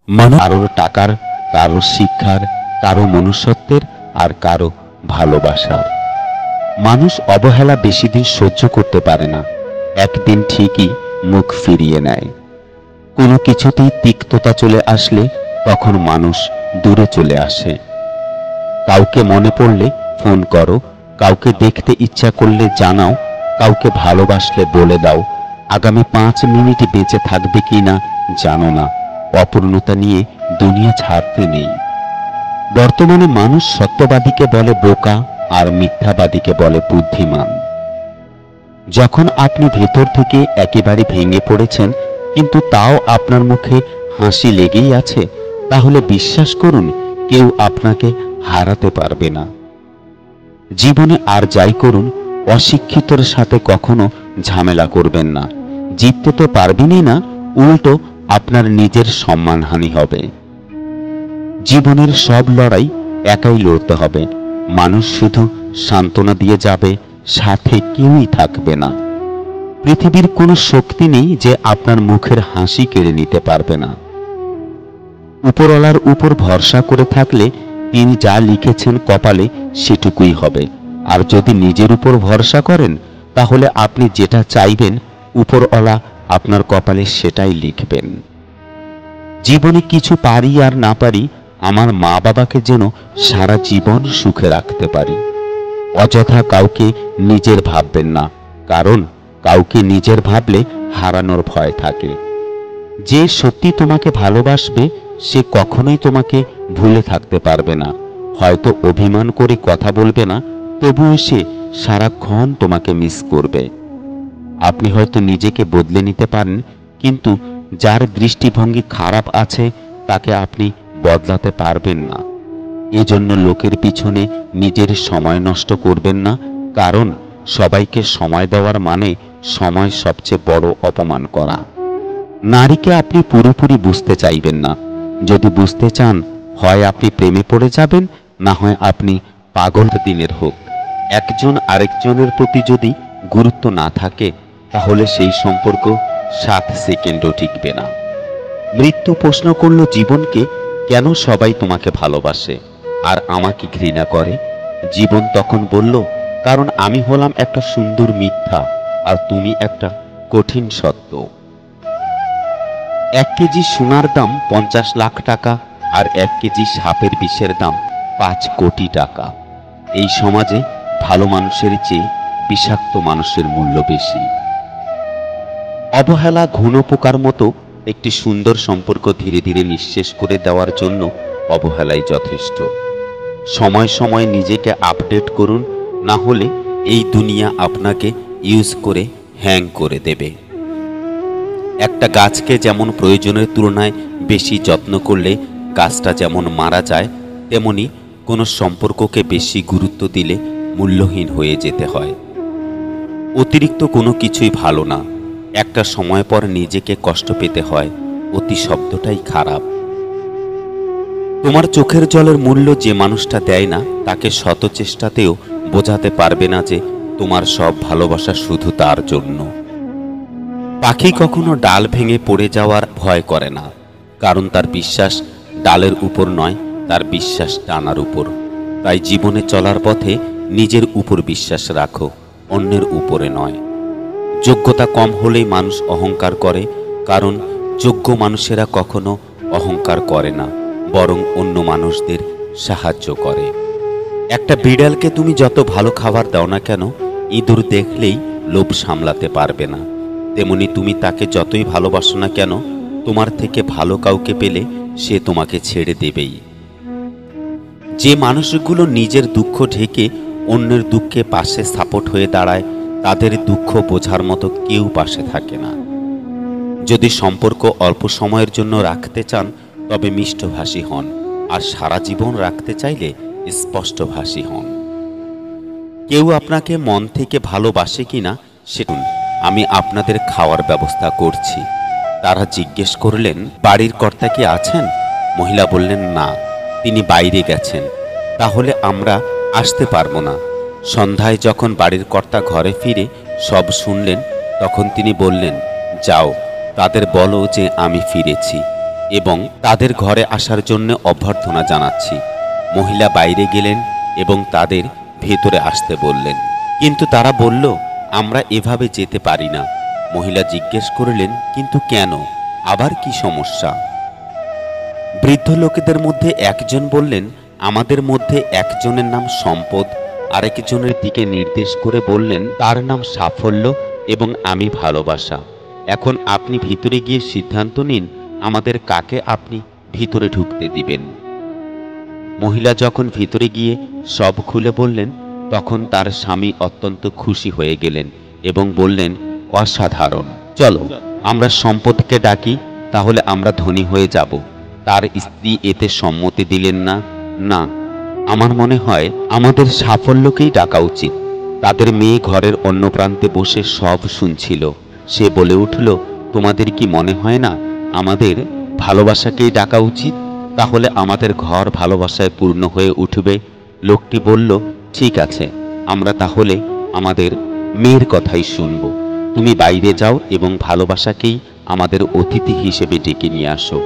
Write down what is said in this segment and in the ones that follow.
মানুষ কারোর টাকার, কারো শিক্ষার, কারো মনুষ্যত্বের, আর কারো ভালোবাসার। মানুষ অবহেলা বেশি দিন সহ্য করতে পারে না, একদিন ঠিকই মুখ ফিরিয়ে নেয়। কোনো কিছুতেই তিক্ততা চলে আসলে তখন মানুষ দূরে চলে আসে। কাউকে মনে পড়লে ফোন করো, কাউকে দেখতে ইচ্ছা করলে জানাও, কাউকে ভালোবাসলে বলে দাও। আগামী 5 মিনিট বেঁচে থাকবে কিনা জানো না, অপূর্ণতা নিয়ে দুনিয়া ছাড়তে নেই। বর্তমানে মানুষ সত্যবাদীকে বলে বোকা আর মিথ্যাবাদীকে বলে বুদ্ধিমান। যখন আপনি ভেতর থেকে একেবারে ভেঙে পড়েছেন কিন্তু তাও আপনার মুখে হাসি লেগেই আছে, তাহলে বিশ্বাস করুন কেউ আপনাকে হারাতে পারবে না। জীবনে আর যাই করুন, অশিক্ষিতর সাথে কখনো ঝামেলা করবেন না। জিততে তো পারবেনই না, উল্টো আপনার নিজের সম্মানহানি হবে। জীবনের সব লড়াই একাই লড়তে হবে। মানুষ শুধু সান্ত্বনা দিয়ে যাবে, সাথে কেউই থাকবে না। পৃথিবীর কোনো শক্তি নেই যে আপনার মুখের হাসি কেড়ে নিতে পারবে না। উপরওয়ালার উপর ভরসা করে থাকলে তিনি যা লিখেছেন কপালে সেটুকুই হবে। আর যদি নিজের উপর ভরসা করেন তাহলে আপনি যেটা চাইবেন উপরওয়ালা আপনার কপালে সেটাই লিখবেন। জীবনে কিছু পারি আর না পারি, আমার মা বাবাকে যেন সারা জীবন সুখে রাখতে পারি। অযথা কাউকে নিজের ভাববেন না, কারণ কাউকে নিজের ভাবলে হারানোর ভয় থাকে। যে সত্যি তোমাকে ভালোবাসবে সে কখনোই তোমাকে ভুলে থাকতে পারবে না। হয়তো অভিমান করে কথা বলবে না, তবুও সে সারাক্ষণ তোমাকে মিস করবে। আপনি হয়তো নিজেকে বদলে নিতে পারেন, কিন্তু যার দৃষ্টিভঙ্গি খারাপ আছে তাকে আপনি বদলাতে পারবেন না। এজন্য লোকের পিছনে নিজের সময় নষ্ট করবেন না, কারণ সবাইকে সময় দেওয়ার মানে সময় সবচেয়ে বড় অপমান করা। নারীকে আপনি পুরোপুরি বুঝতে চাইবেন না। যদি বুঝতে চান, হয় আপনি প্রেমে পড়ে যাবেন, না হয় আপনি পাগল দিনের হোক। একজন আরেকজনের প্রতি যদি গুরুত্ব না থাকে তাহলে সেই সম্পর্ক 7 সেকেন্ডও টিকবে না। মৃত্যু প্রশ্ন করল জীবনকে, কেন সবাই তোমাকে ভালোবাসে আর আমাকে ঘৃণা করে? জীবন তখন বলল, কারণ আমি হলাম একটা সুন্দর মিথ্যা আর তুমি একটা কঠিন সত্য। 1 কেজি সোনার দাম 50 লাখ টাকা আর 1 কেজি সাপের বিষের দাম 5 কোটি টাকা। এই সমাজে ভালো মানুষের চেয়ে বিষাক্ত মানুষের মূল্য বেশি। অবহেলা ঘুণ পোকার মতো একটি সুন্দর সম্পর্ক ধীরে ধীরে নিঃশেষ করে দেওয়ার জন্য অবহেলাই যথেষ্ট। সময় সময় নিজেকে আপডেট করুন, না হলে এই দুনিয়া আপনাকে ইউজ করে হ্যাং করে দেবে। একটা গাছকে যেমন প্রয়োজনের তুলনায় বেশি যত্ন করলে গাছটা যেমন মারা যায়, তেমনি কোনো সম্পর্ককে বেশি গুরুত্ব দিলে মূল্যহীন হয়ে যেতে হয়। অতিরিক্ত কোনো কিছুই ভালো না। একটা সময় পর নিজেকে কষ্ট পেতে হয়, অতি শব্দটাই খারাপ। তোমার চোখের জলের মূল্য যে মানুষটা দেয় না, তাকে শত চেষ্টাতেও বোঝাতে পারবে না যে তোমার সব ভালোবাসা শুধু তার জন্য। পাখি কখনো ডাল ভেঙে পড়ে যাওয়ার ভয় করে না, কারণ তার বিশ্বাস ডালের উপর নয়, তার বিশ্বাস ডানার উপর। তাই জীবনে চলার পথে নিজের উপর বিশ্বাস রাখো, অন্যের উপরে নয়। যোগ্যতা কম হলেই মানুষ অহংকার করে, কারণ যোগ্য মানুষেরা কখনো অহংকার করে না, বরং অন্য মানুষদের সাহায্য করে। একটা বিড়ালকে তুমি যত ভালো খাবার দাও না কেন, ইঁদুর দেখলেই লোভ সামলাতে পারবে না। তেমনি তুমি তাকে যতই ভালোবাসো না কেন, তোমার থেকে ভালো কাউকে পেলে সে তোমাকে ছেড়ে দেবেই। যে মানুষগুলো নিজের দুঃখ ঢেকে অন্যের দুঃখে পাশে সাপোর্ট হয়ে দাঁড়ায়, তাদের দুঃখ বোঝার মতো কেউ পাশে থাকে না। যদি সম্পর্ক অল্প সময়ের জন্য রাখতে চান তবে মিষ্টভাষী হন, আর সারা জীবন রাখতে চাইলে স্পষ্টভাষী হন। কেউ আপনাকে মন থেকে ভালোবাসে কিনা সেটা আমি আপনাদের খাওয়ার ব্যবস্থা করছি। তারা জিজ্ঞেস করলেন, বাড়ির কর্তা কি আছেন? মহিলা বললেন, না, তিনি বাইরে গেছেন। তাহলে আমরা আসতে পারবো না। সন্ধ্যায় যখন বাড়ির কর্তা ঘরে ফিরে সব শুনলেন, তখন তিনি বললেন, যাও, তাদের বলো যে আমি ফিরেছি। এবং তাদের ঘরে আসার জন্য অভ্যর্থনা জানাচ্ছি। মহিলা বাইরে গেলেন এবং তাদের ভেতরে আসতে বললেন, কিন্তু তারা বলল, আমরা এভাবে যেতে পারি না। মহিলা জিজ্ঞেস করলেন, কিন্তু কেন? আবার কি সমস্যা? বৃদ্ধ লোকেদের মধ্যে একজন বললেন, আমাদের মধ্যে একজনের নাম সম্পদ, আরেকজনের দিকে নির্দেশ করে বললেন, তার নাম সাফল্য এবং আমি ভালোবাসা। এখন আপনি ভিতরে গিয়ে সিদ্ধান্ত নিন, আমাদের কাকে আপনি ভিতরে ঢুকতে দিবেন। মহিলা যখন ভিতরে গিয়ে সব খুলে বললেন, তখন তার স্বামী অত্যন্ত খুশি হয়ে গেলেন এবং বললেন, অসাধারণ, চলো আমরা সম্পদকে ডাকি, তাহলে আমরা ধনী হয়ে যাব। তার স্ত্রী এতে সম্মতি দিলেন না। না, আমার মনে হয় আমাদের সাফল্যকেই ডাকা উচিত। তাদের মেয়ে ঘরের অন্য প্রান্তে বসে সব শুনছিল। সে বলে উঠল, তোমাদের কি মনে হয় না আমাদের ভালোবাসাকেই ডাকা উচিত? তাহলে আমাদের ঘর ভালোবাসায় পূর্ণ হয়ে উঠবে। লোকটি বলল, ঠিক আছে, আমরা তাহলে আমাদের মেয়ের কথাই শুনব। তুমি বাইরে যাও এবং ভালোবাসাকেই আমাদের অতিথি হিসেবে ডেকে নিয়ে আসো।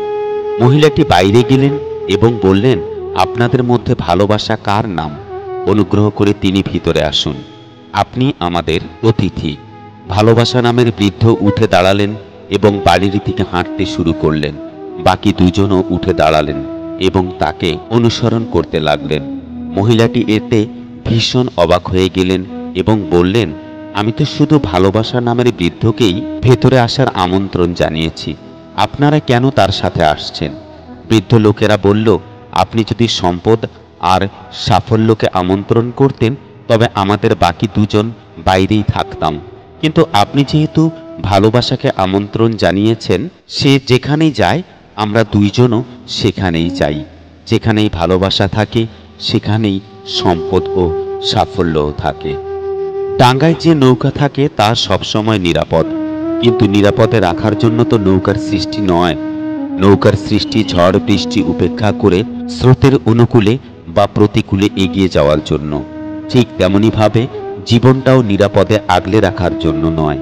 মহিলাটি বাইরে গেলেন এবং বললেন, আপনাদের মধ্যে ভালোবাসা কার নাম? অনুগ্রহ করে তিনি ভিতরে আসুন, আপনি আমাদের অতিথি। ভালোবাসা নামের বৃদ্ধ উঠে দাঁড়ালেন এবং বাড়ির দিকে হাঁটতে শুরু করলেন। বাকি দুজনও উঠে দাঁড়ালেন এবং তাকে অনুসরণ করতে লাগলেন। মহিলাটি এতে ভীষণ অবাক হয়ে গেলেন এবং বললেন, আমি তো শুধু ভালোবাসা নামের বৃদ্ধকেই ভেতরে আসার আমন্ত্রণ জানিয়েছি, আপনারা কেন তার সাথে আসছেন? বৃদ্ধ লোকেরা বলল, আপনি যদি সম্পদ আর সাফল্যকে আমন্ত্রণ করতেন তবে আমাদের বাকি দুজন বাইরেই থাকতাম, কিন্তু আপনি যেহেতু ভালোবাসাকে আমন্ত্রণ জানিয়েছেন, সে যেখানেই যায় আমরা দুইজনও সেখানেই যাই। যেখানেই ভালোবাসা থাকে সেখানেই সম্পদ ও সাফল্যও থাকে। ডাঙ্গায় যে নৌকা থাকে তা সবসময় নিরাপদ, কিন্তু নিরাপদে রাখার জন্য তো নৌকার সৃষ্টি নয়। নৌকার সৃষ্টি ঝড় বৃষ্টি উপেক্ষা করে স্রোতের অনুকূলে বা প্রতিকূলে এগিয়ে যাওয়ার জন্য। ঠিক তেমনিভাবে জীবনটাও নিরাপদে আগলে রাখার জন্য নয়,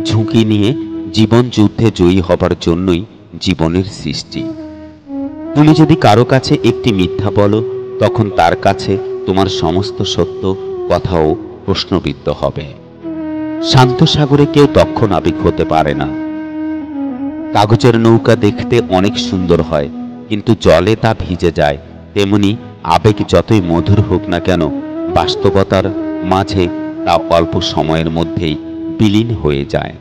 ঝুঁকি নিয়ে জীবন যুদ্ধে জয়ী হবার জন্যই জীবনের সৃষ্টি। তুমি যদি কারো কাছে একটি মিথ্যা বলো, তখন তার কাছে তোমার সমস্ত সত্য কথাও প্রশ্নবিদ্ধ হবে। শান্ত সাগরে কেউ দক্ষ নাবিক হতে পারে না। কাগজের নৌকা দেখতে অনেক সুন্দর হয়, কিন্তু জলে তা ভিজে যায়। তেমনি আবেগ যতই মধুর হোক না কেন, বাস্তবতার মাঝে তা অল্প সময়ের মধ্যেই বিলীন হয়ে যায়।